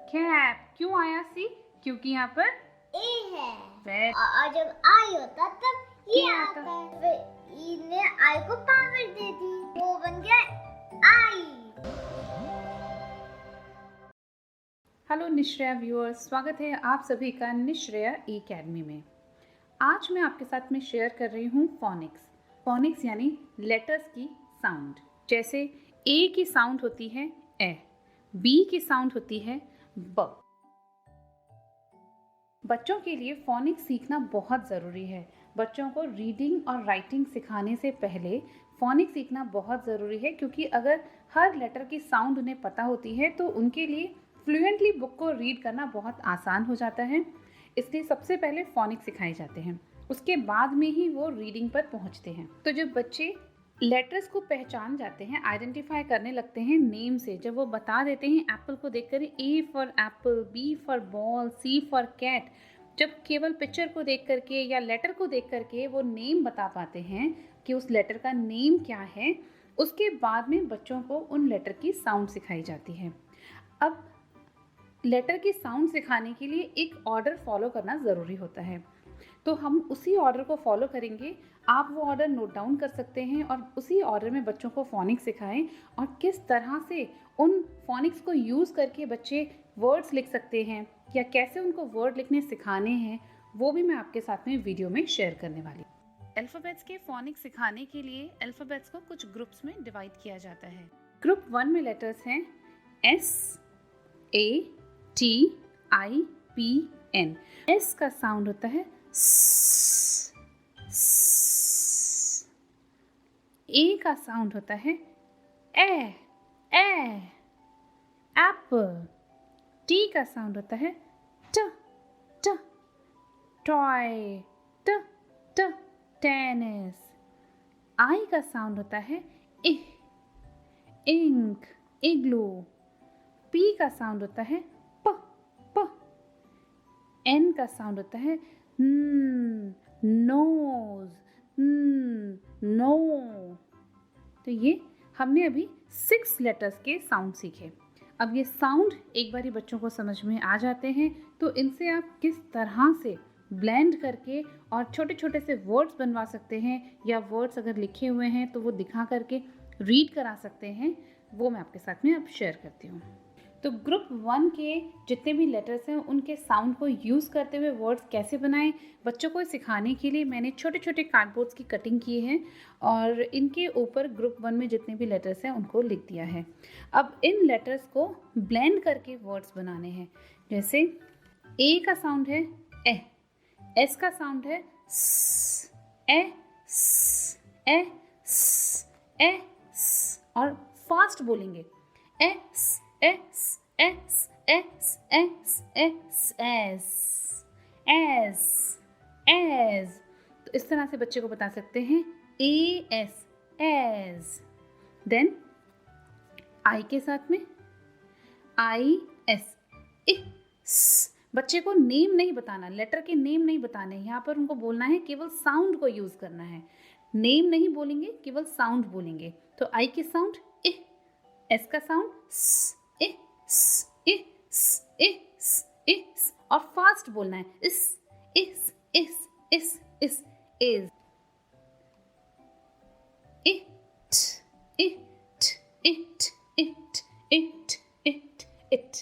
Cap. क्यों आया सी? क्योंकि यहाँ पर ए है। Very- और जब आई होता तब ये क्या आता है। फिर ई ने आई को पावर दे दी, वो बन गया आई। हेलो निश्रेया व्यूअर्स, स्वागत है आप सभी का निश्रेया एकेडमी में। आज मैं आपके साथ में शेयर कर रही हूँ फोनिक्स। फोनिक्स यानी लेटर्स की साउंड। जैसे ए की साउंड होती है ए, बी की साउंड होती है ब। बच्चों के लिए फोनिक्स सीखना बहुत ज़रूरी है। बच्चों को रीडिंग और राइटिंग सिखाने से पहले फोनिक्स सीखना बहुत ज़रूरी है, क्योंकि अगर हर लेटर की साउंड उन्हें पता होती है तो उनके लिए फ्लुएंटली बुक को रीड करना बहुत आसान हो जाता है। इसलिए सबसे पहले फोनिक्स सिखाए जाते हैं, उसके बाद में ही वो रीडिंग पर पहुंचते हैं। तो जब बच्चे लेटर्स को पहचान जाते हैं, आइडेंटिफाई करने लगते हैं नेम से, जब वो बता देते हैं एप्पल को देखकर A for apple, B for ball, C for cat, जब केवल पिक्चर को देख करके या लेटर को देख करके वो नेम बता पाते हैं कि उस लेटर का नेम क्या है, उसके बाद में बच्चों को उन लेटर की साउंड सिखाई जाती है। अब लेटर की साउंड सिखाने के लिए एक ऑर्डर फॉलो करना ज़रूरी होता है, तो हम उसी ऑर्डर को फॉलो करेंगे। आप वो ऑर्डर नोट डाउन कर सकते हैं और उसी ऑर्डर में बच्चों को फोनिक्स सिखाएं, और किस तरह से उन फोनिक्स को यूज़ करके बच्चे वर्ड्स लिख सकते हैं या कैसे उनको वर्ड लिखने सिखाने हैं, वो भी मैं आपके साथ में वीडियो में शेयर करने वाली हूँ। अल्फ़ाबेट्स के फोनिक्स सिखाने के लिए अल्फ़ाबेट्स को कुछ ग्रुप्स में डिवाइड किया जाता है। ग्रुप 1 में लेटर्स हैं एस, ए, टी, आई, पी, एन। एस का साउंड होता है स, स। ए का साउंड होता है ए, एप्पल। टी का साउंड होता है ट, ट, टॉय, ट, ट, टेनिस। आई का साउंड होता है इ, इंक, इग्लू। पी का साउंड होता है प, प। एन का साउंड होता है नोज, नो। तो ये हमने अभी 6 लेटर्स के साउंड सीखे। अब ये साउंड एक बार ही बच्चों को समझ में आ जाते हैं, तो इनसे आप किस तरह से ब्लेंड करके और छोटे छोटे से वर्ड्स बनवा सकते हैं, या वर्ड्स अगर लिखे हुए हैं तो वो दिखा करके रीड करा सकते हैं, वो मैं आपके साथ में अब शेयर करती हूँ। तो ग्रुप 1 के जितने भी लेटर्स हैं उनके साउंड को यूज़ करते हुए वर्ड्स कैसे बनाएं, बच्चों को सिखाने के लिए मैंने छोटे छोटे कार्डबोर्ड्स की कटिंग की है और इनके ऊपर ग्रुप 1 में जितने भी लेटर्स हैं उनको लिख दिया है। अब इन लेटर्स को ब्लेंड करके वर्ड्स बनाने हैं। जैसे ए का साउंड है ए, एस का साउंड है स, ए, स, ए, स, ए, स, और फास्ट बोलेंगे ए, स, S, S, S, S, S, S, S, S. तो इस तरह से बच्चे को बता सकते हैं ए, एस, एस। देन आई के साथ में आई, एस, इस। बच्चे को नेम नहीं बताना, लेटर के नेम नहीं बताने, यहाँ पर उनको बोलना है, केवल साउंड को यूज करना है। नेम नहीं बोलेंगे, केवल साउंड बोलेंगे। तो आई की साउंड इ, एस का साउंड स, इ, स, इ, स, इ, स, इ, स, और फास्ट बोलना है इस, इस, इस, इस, इस, is, it, it, it, it, it, it, it.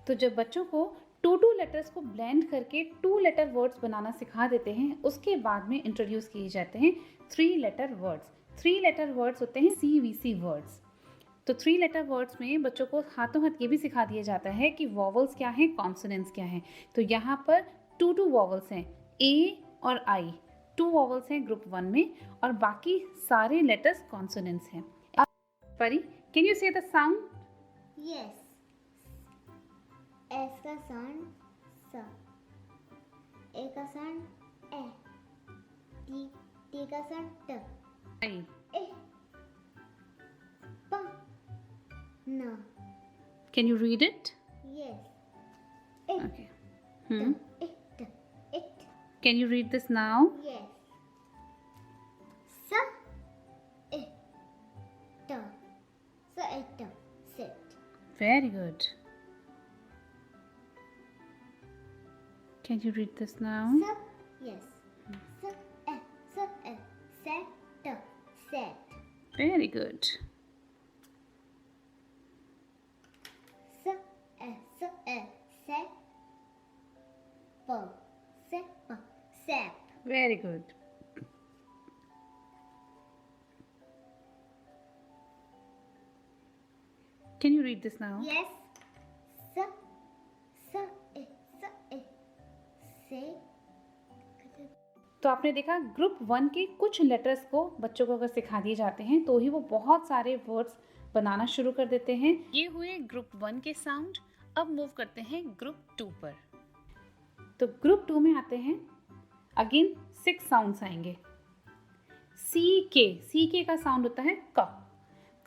तो जब बच्चों को 2 लेटर्स को ब्लेंड करके 2 लेटर वर्ड्स बनाना सिखा देते हैं, उसके बाद में इंट्रोड्यूस किए जाते हैं 3 लेटर वर्ड्स। 3 लेटर वर्ड्स होते हैं CVC वर्ड्स। तो 3 लेटर वर्ड्स में बच्चों को हाथों हाथ ये भी सिखा दिया जाता है कि वॉवल्स क्या हैं, कॉन्सोनेंट्स क्या हैं। तो यहाँ पर 2 वॉवल्स हैं, ए और आई 2 वॉवल्स हैं ग्रुप 1 में, और बाकी सारे लेटर्स कॉन्सोनेंट्स हैं। परी, कैन यू से द साउंड? यस। एस का साउंड स, ए का साउंड ए, टी का साउंड ट, आई, ए, प, न। Can you read it? Yes. Okay. It, it. Can you read this now? Yes. S, I, T. So it, sit. Very good. Can you read this now? Yes. Set. Set. Very good. Set. Sap. Very good. Can you read this now? Yes. Say. तो आपने देखा group 1 के कुछ letters को बच्चों को अगर सिखा दिए जाते हैं तो ही वो बहुत सारे वर्ड्स बनाना शुरू कर देते हैं। ये हुए ग्रुप 1 के साउंड। अब मूव करते हैं ग्रुप 2 पर। तो ग्रुप 2 में आते हैं, अगेन 6 साउंड्स आएंगे। सी के का साउंड होता है क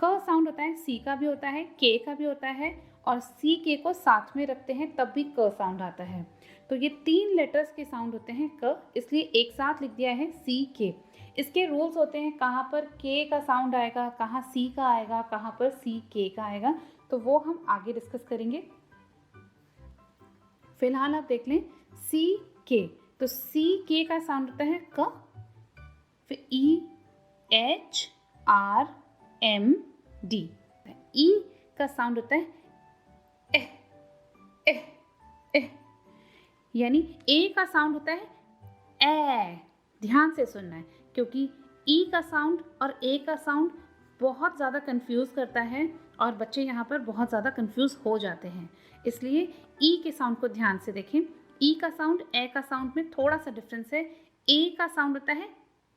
साउंड होता है, सी का भी होता है, के का भी होता है, और सी के को साथ में रखते हैं तब भी क साउंड आता है। तो ये 3 लेटर्स के साउंड होते हैं क, इसलिए एक साथ लिख दिया है सी के। इसके रूल्स होते हैं, कहाँ पर के का साउंड आएगा, कहाँ सी का आएगा, कहाँ पर सी के का आएगा, तो वो हम आगे डिस्कस करेंगे। फिलहाल आप देख लें सी के। तो सी के का साउंड होता है क, फिर E H R M D. E का साउंड होता है एह एह एह, यानी ए का साउंड होता है ए। ध्यान से सुनना है क्योंकि ई का साउंड और ए का साउंड बहुत ज़्यादा कंफ्यूज करता है और बच्चे यहाँ पर बहुत ज़्यादा कंफ्यूज हो जाते हैं, इसलिए ई के साउंड को ध्यान से देखें। ई का साउंड ए का साउंड में थोड़ा सा डिफरेंस है। ए का साउंड होता है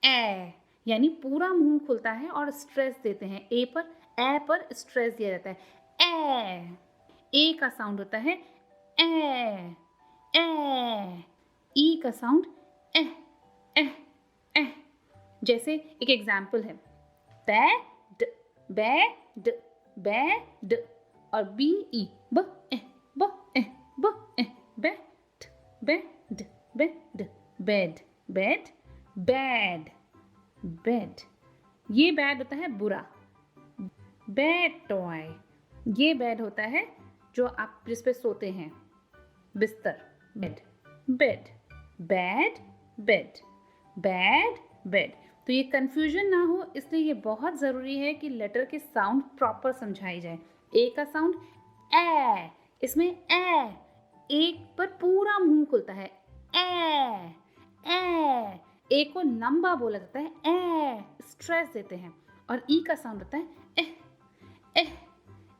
ए, यानी पूरा मुंह खुलता है और स्ट्रेस देते हैं ए पर स्ट्रेस दिया जाता है ए का साउंड होता है ए। ई का साउंड एह एह एह। जैसे एक एग्जाम्पल है, बैड बैड बैड, और बी ई ब एह ब एह ब एह, bad bad bad bad bad bad bad. ये बैड होता है बुरा। बैड टॉय, ये बैड होता है जो आप जिस पे सोते हैं, बिस्तर, bed bed bad bed bad bed. तो ये कंफ्यूजन ना हो इसलिए ये बहुत ज़रूरी है कि लेटर के साउंड प्रॉपर समझाई जाए। ए का साउंड ए, इसमें एक पर पूरा मुंह खुलता है ए को लंबा बोला जाता है स्ट्रेस देते हैं। और ई का साउंड होता है एह,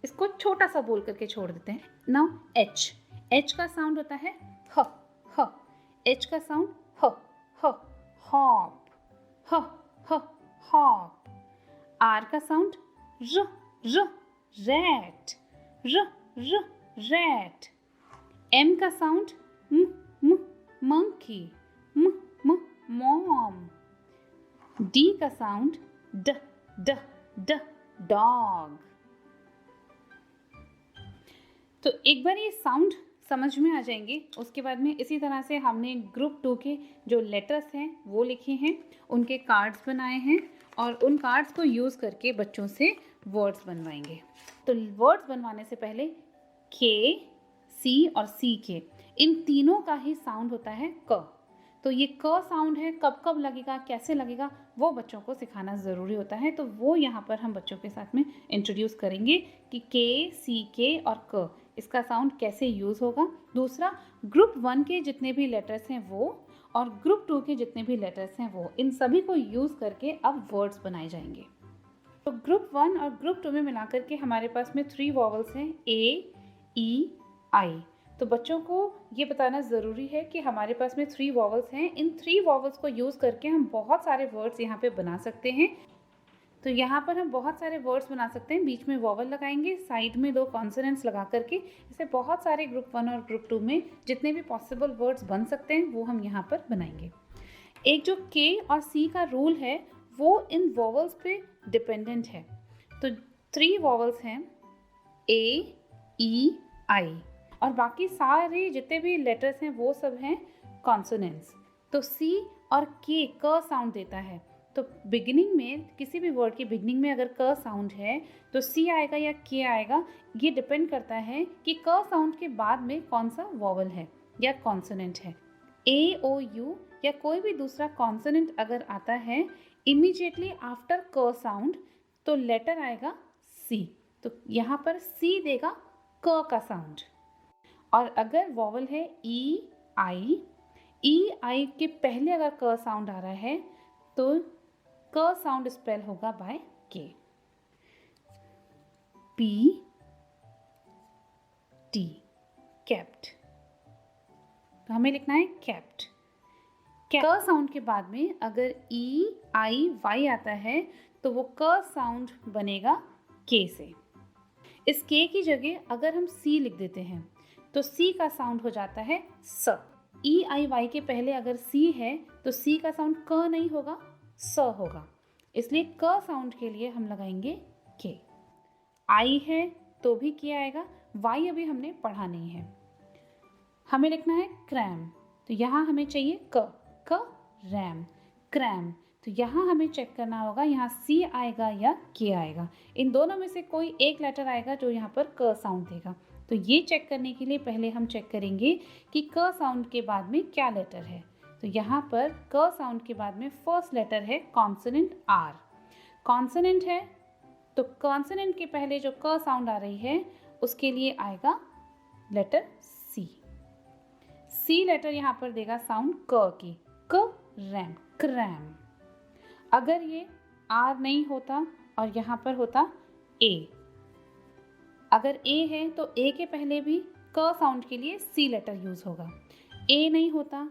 इसको छोटा सा बोल करके छोड़ देते हैं। नाउ एच का साउंड होता है ह, एच का साउंड हॉप, हॉप। आर का साउंड रैट। एम का साउंड मंकी, मॉम। डी का साउंड डॉग। तो एक बार ये साउंड समझ में आ जाएंगे, उसके बाद में इसी तरह से हमने ग्रुप 2 के जो लेटर्स हैं वो लिखे हैं, उनके कार्ड्स बनाए हैं और उन कार्ड्स को यूज़ करके बच्चों से वर्ड्स बनवाएंगे। तो वर्ड्स बनवाने से पहले के, सी और सी के, इन तीनों का ही साउंड होता है क। तो ये क साउंड है, कब कब लगेगा, कैसे लगेगा, वो बच्चों को सिखाना ज़रूरी होता है। तो वो यहाँ पर हम बच्चों के साथ में इंट्रोड्यूस करेंगे कि के, सी के और क, इसका साउंड कैसे यूज़ होगा। दूसरा, ग्रुप 1 के जितने भी लेटर्स हैं वो और ग्रुप 2 के जितने भी लेटर्स हैं वो, इन सभी को यूज़ करके अब वर्ड्स बनाए जाएंगे। तो ग्रुप 1 और ग्रुप 2 में मिलाकर के हमारे पास में 3 वॉवल्स हैं, ए, ई, आई। तो बच्चों को ये बताना ज़रूरी है कि हमारे पास में 3 वॉवल्स हैं। इन 3 वॉवल्स को यूज़ करके हम बहुत सारे वर्ड्स यहाँ पे बना सकते हैं। तो यहाँ पर हम बहुत सारे वर्ड्स बना सकते हैं, बीच में वॉवल लगाएंगे, साइड में 2 कॉन्सोनेंट्स लगा करके। इससे बहुत सारे ग्रुप 1 और ग्रुप 2 में जितने भी पॉसिबल वर्ड्स बन सकते हैं वो हम यहाँ पर बनाएंगे। एक जो के और सी का रूल है वो इन वॉवल्स पे डिपेंडेंट है। तो 3 वॉवल्स हैं, ए, ई, आई, और बाकी सारे जितने भी लेटर्स हैं वो सब हैं कॉन्सोनेंट्स। तो सी और के क साउंड देता है। तो बिगिनिंग में किसी भी वर्ड की बिगिनिंग में अगर क साउंड है तो सी आएगा या के आएगा, ये डिपेंड करता है कि क साउंड के बाद में कौन सा वॉवल है या कॉन्सोनेंट है। ए ओ यू या कोई भी दूसरा कॉन्सोनेंट अगर आता है इमीडिएटली आफ्टर क साउंड तो लेटर आएगा सी। तो यहाँ पर सी देगा क का साउंड। और अगर वॉवल है ई आई के पहले अगर क साउंड आ रहा है तो क साउंड स्पेल होगा बाय के। P T kept. तो हमें लिखना है केप्ट। क साउंड के बाद में अगर ई आई वाई आता है तो वो क साउंड बनेगा के से। इस के की जगह अगर हम सी लिख देते हैं तो सी का साउंड हो जाता है स। ई आई वाई के पहले अगर सी है तो सी का साउंड क नहीं होगा, स होगा। इसलिए क साउंड के लिए हम लगाएंगे के। आई है तो भी के आएगा, वाई अभी हमने पढ़ा नहीं है। हमें लिखना है क्रैम। तो यहाँ हमें चाहिए क रैम, क्रैम। तो यहाँ हमें चेक करना होगा यहाँ सी आएगा या के आएगा। इन दोनों में से कोई एक लेटर आएगा जो यहाँ पर क साउंड देगा। तो ये चेक करने के लिए पहले हम चेक करेंगे कि क साउंड के बाद में क्या लेटर है। तो यहाँ पर क साउंड के बाद में फर्स्ट लेटर है कॉन्सोनेंट आर। कॉन्सोनेंट है तो कॉन्सोनेंट के पहले जो क साउंड आ रही है उसके लिए आएगा लेटर सी। सी लेटर यहाँ पर देगा साउंड क की, क रैम, क्रैम। अगर ये आर नहीं होता और यहाँ पर होता ए, अगर ए है तो ए के पहले भी क साउंड के लिए सी लेटर यूज होगा। ए नहीं होता,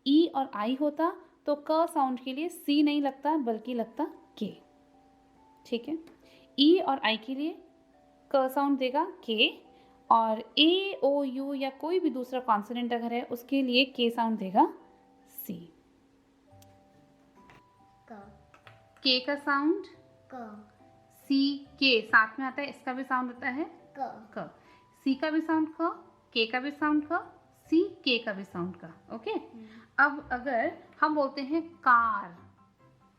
ई और आई होता तो क साउंड के लिए सी नहीं लगता बल्कि लगता के। ठीक है, ई और आई के लिए क साउंड देगा के, और ए ओ यू या कोई भी दूसरा कॉन्सोनेंट अगर है उसके लिए के साउंड देगा सी। के का साउंड सी के साथ में आता है, इसका भी साउंड होता है क। सी का भी साउंड क, के का भी साउंड क, सी के का भी साउंड का। ओके, अब अगर हम बोलते हैं car,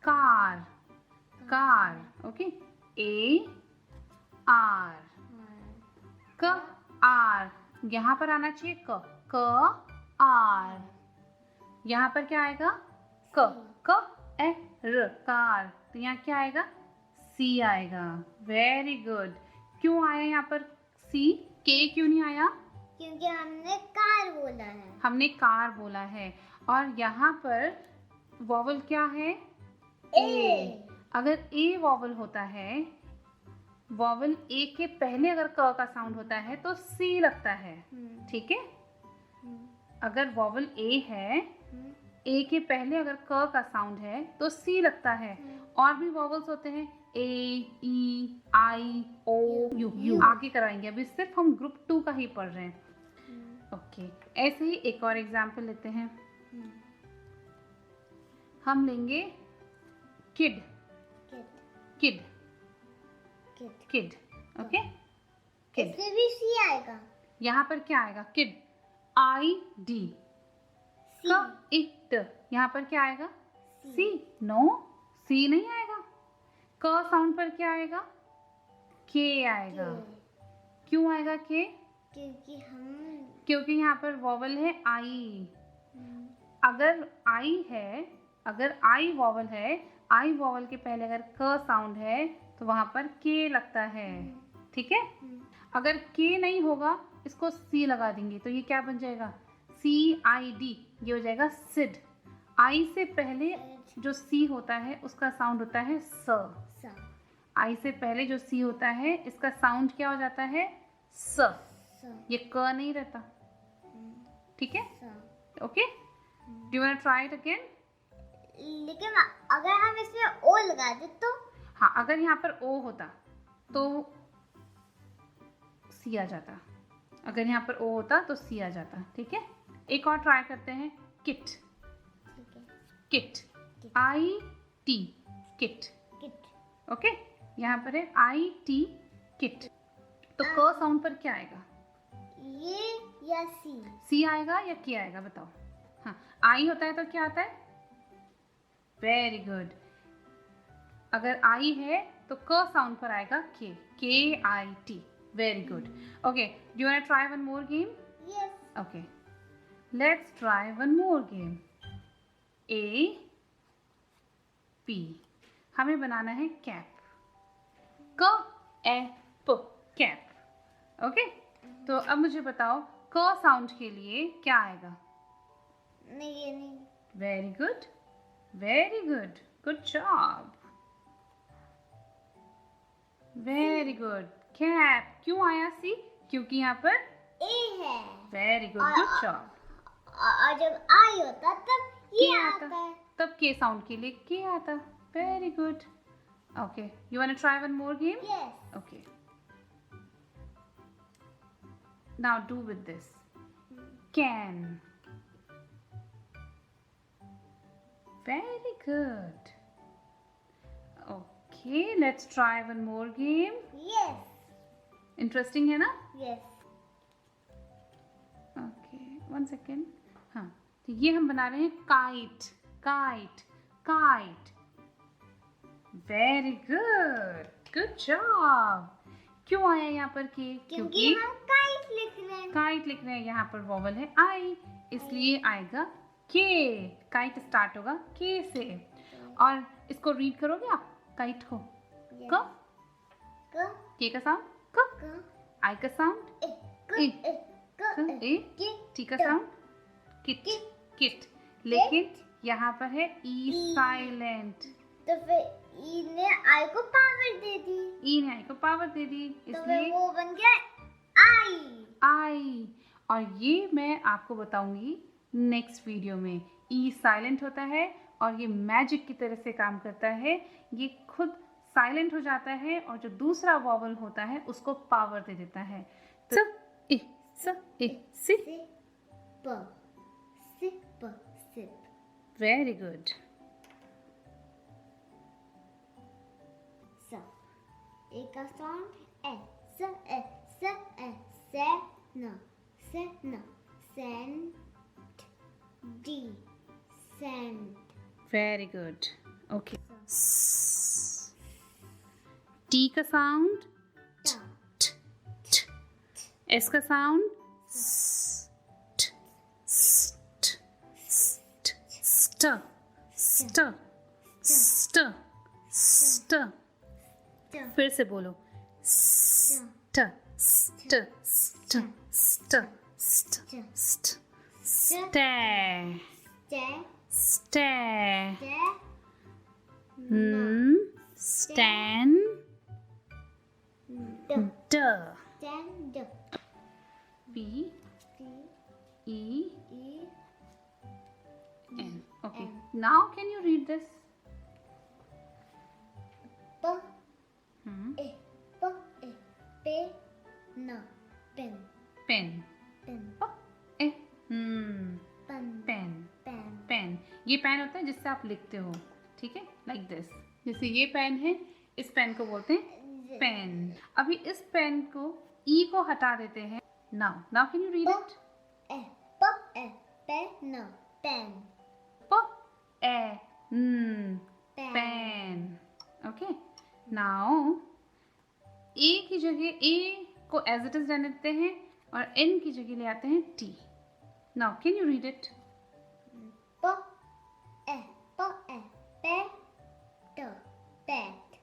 car, car. Okay, A R, क आर, यहाँ पर आना चाहिए क आर। यहाँ पर क्या आएगा क ए र, कार। तो यहाँ क्या आएगा सी आएगा। Very good. क्यों आया यहाँ पर सी, के क्यों नहीं आया? क्योंकि हमने कार बोला है। हमने कार बोला है और यहाँ पर वॉवल क्या है ए। अगर ए वॉवल होता है, वॉवल ए के पहले अगर क का साउंड होता है तो सी लगता है। ठीक है, अगर वॉवल ए है, ए के पहले अगर क का साउंड है तो सी लगता है। और भी वॉवल्स होते हैं ए, ई, आई, ओ, यू। आगे कराएंगे, अभी सिर्फ हम ग्रुप 2 का ही पढ़ रहे हैं। ओके, ऐसे ही एक और एग्जाम्पल लेते हैं। हम लेंगे kid, kid, kid. Okay, kid. इसमें भी सी आएगा। यहाँ पर क्या आएगा? Kid, I D. इट, यहाँ पर क्या आएगा? सी। नो, सी नहीं आएगा। क साउंड पर क्या आएगा? के आएगा। क्यों आएगा के? क्योंकि यहाँ पर वॉवल है आई। अगर आई है, अगर आई वॉवल है, आई वॉवल के पहले अगर क साउंड है तो वहां पर के लगता है। ठीक है, अगर के नहीं होगा इसको सी लगा देंगे तो ये क्या बन जाएगा? सी आई डी, ये हो जाएगा सिड। आई से पहले जो सी होता है उसका साउंड होता है स। आई से पहले जो सी होता है इसका साउंड क्या हो जाता है? स। ये क नहीं रहता। ठीक है, okay, do you want try it again? लेकिन अगर हम इसमें ओ लगा दे तो? हाँ, अगर यहाँ पर ओ होता तो सी आ जाता। अगर यहाँ पर ओ होता तो सी आ जाता। ठीक है, एक और ट्राई करते हैं। Kit, kit, I T, kit. Okay, यहाँ पर है आई टी, किट। तो क साउंड पर क्या आएगा? ये या सी? सी आएगा या के आएगा बताओ? हाँ, आई होता है तो क्या आता है? Very good. अगर आई है तो क साउंड पर आएगा के, K I T. Very good. Okay, do you want to try one more game? Yes. Okay, Let's try one more game. A P. हमें बनाना है कैप. क ए प कैप. ओके? तो अब मुझे बताओ क साउंड के लिए क्या आएगा? नहीं ये नहीं. Very good. Very good. Good job. Very good. Cap. क्यों आया सी? क्योंकि यहाँ पर ए है. Very good. Good job. और जब आई होता तब ये के आता है. तब के साउंड के लिए के आता. Very good. Okay. You want to try one more game? Yes. Okay. Now do with this. Can. Very good. Okay, let's try one more game. Yes. Interesting है ना? Yes. Okay, one second. हाँ, तो ये हम बना रहे हैं kite, kite, kite. Very good. Good job. क्यों आया यहाँ पर के? क्योंकि हम काइट लिख रहे हैं. काइट लिख रहे हैं. यहाँ पर वॉवल है आई, इसलिए आएगा के. काइट स्टार्ट होगा के से. और इसको रीड करोगे आप काइट को? Yes. क क के का साउंड क. क आई का साउंड ए क ए. ए क ए. के टी का साउंड किट. किट. लेकिन यहाँ पर है ई साइलेंट. तो फिर ई ने आई को पावर दे दी. ई ने आई को पावर दे दी, तो इसलिए फिर वो बन गया आई. आई. और ये मैं आपको बताऊंगी नेक्स्ट वीडियो में. ई साइलेंट होता है और ये मैजिक की तरह से काम करता है. ये खुद साइलेंट हो जाता है और जो दूसरा वॉवल होता है उसको पावर दे देता है. तो स इ सी. Sip sip. Very good. स ए का साउंड ए स ए स ए से न सेंट डी sent. Very good. Okay. T का साउंड ट एस का साउंड स्ट स्ट स्ट स्ट. फिर से बोलो. स्ट स्ट स्ट स्ट स्ट स्ट. स्टे स्टे. स्टैंड ड. P E N. Okay. Now can you read this? पे न pen Pen. Pen A. Pen Pen. Pen. Pen. ये पेन होता है जिससे आप लिखते हो. ठीक है? Like this. जैसे ये पेन है, इस पेन को बोलते हैं पेन. अभी इस पेन को ई को हटा देते हैं. Now can you read it? पे न pen P A pen. Okay. Now A की जगह ए को एज इट इज रहने देते हैं और एन की जगह ले आते हैं T. Now can you read it? पे पैट.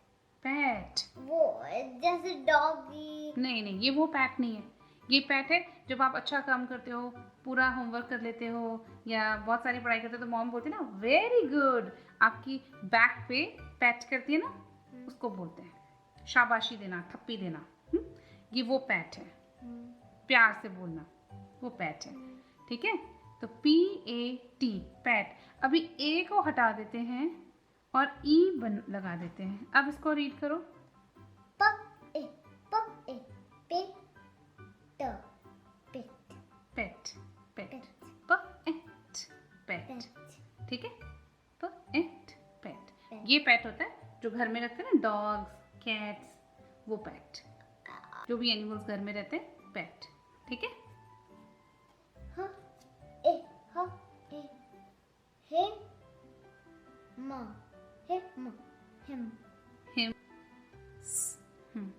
पैट. वो जैसे डॉगी. नहीं, ये वो पैट नहीं है. ये पैट है जब आप अच्छा काम करते हो, पूरा होमवर्क कर लेते हो या बहुत सारी पढ़ाई करते हो तो मॉम बोलती है ना वेरी गुड. आपकी बैक पे पैट करती है ना, उसको बोलते हैं शाबाशी देना, थप्पी देना. ये वो पैट है. प्यार से बोलना, वो पैट है. ठीक है? तो PAT पैट. अभी ए को हटा देते हैं और ई लगा देते हैं. अब इसको रीड करो. पेट. पेट. पेट. ठीक है? पेट. ये पेट होता है जो घर में रखते हैं ना, डॉग्स, कैट्स, वो पेट. जो भी एनिमल्स घर में रहते हैं, पेट. ठीक है? हिम.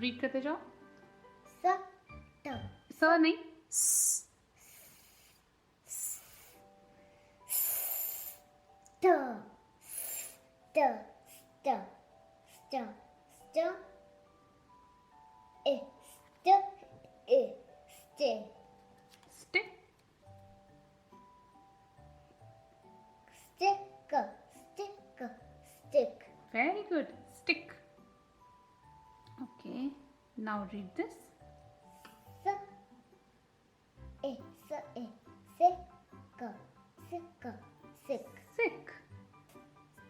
रीड करते जाओ. स स नहीं, स, st, st, st, st, st, e, st, e, stay, stick, stick, stick, stick. very good, stick. Okay, now read this. S, e, s, e, sick, sick, sick. Sick,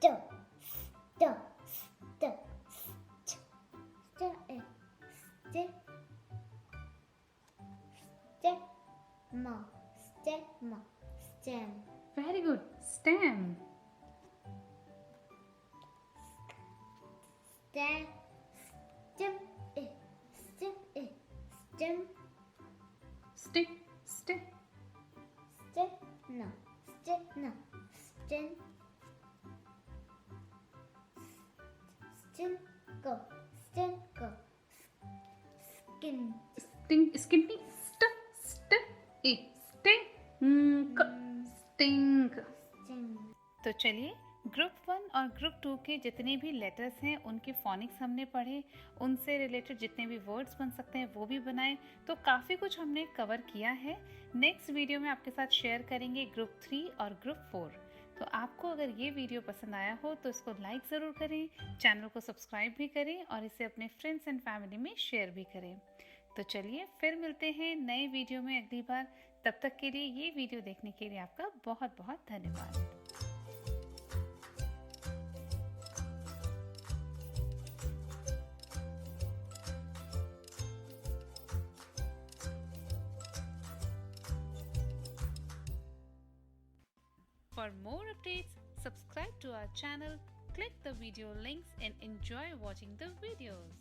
St, st, st, st, st, e, stick, stigma, stigma, stem. very good, stem, Stem, stem, stem, stem, stick, stick, stem, no, stem, no, stem, stem, go, skin, stink, skin नहीं, st, stink, stink. stem, तो चलिए group 1 और group 2 के जितने भी letters हैं उनके phoenix हमने पढ़े, उनसे रिलेटेड जितने भी वर्ड्स बन सकते हैं वो भी बनाए, तो काफ़ी कुछ हमने कवर किया है. नेक्स्ट वीडियो में आपके साथ शेयर करेंगे ग्रुप 3 और ग्रुप 4. तो आपको अगर ये वीडियो पसंद आया हो तो इसको लाइक ज़रूर करें, चैनल को सब्सक्राइब भी करें और इसे अपने फ्रेंड्स एंड फैमिली में शेयर भी करें. तो चलिए फिर मिलते हैं नए वीडियो में अगली बार. तब तक के लिए ये वीडियो देखने के लिए आपका बहुत बहुत धन्यवाद. For more updates, subscribe to our channel, click the video links and enjoy watching the videos.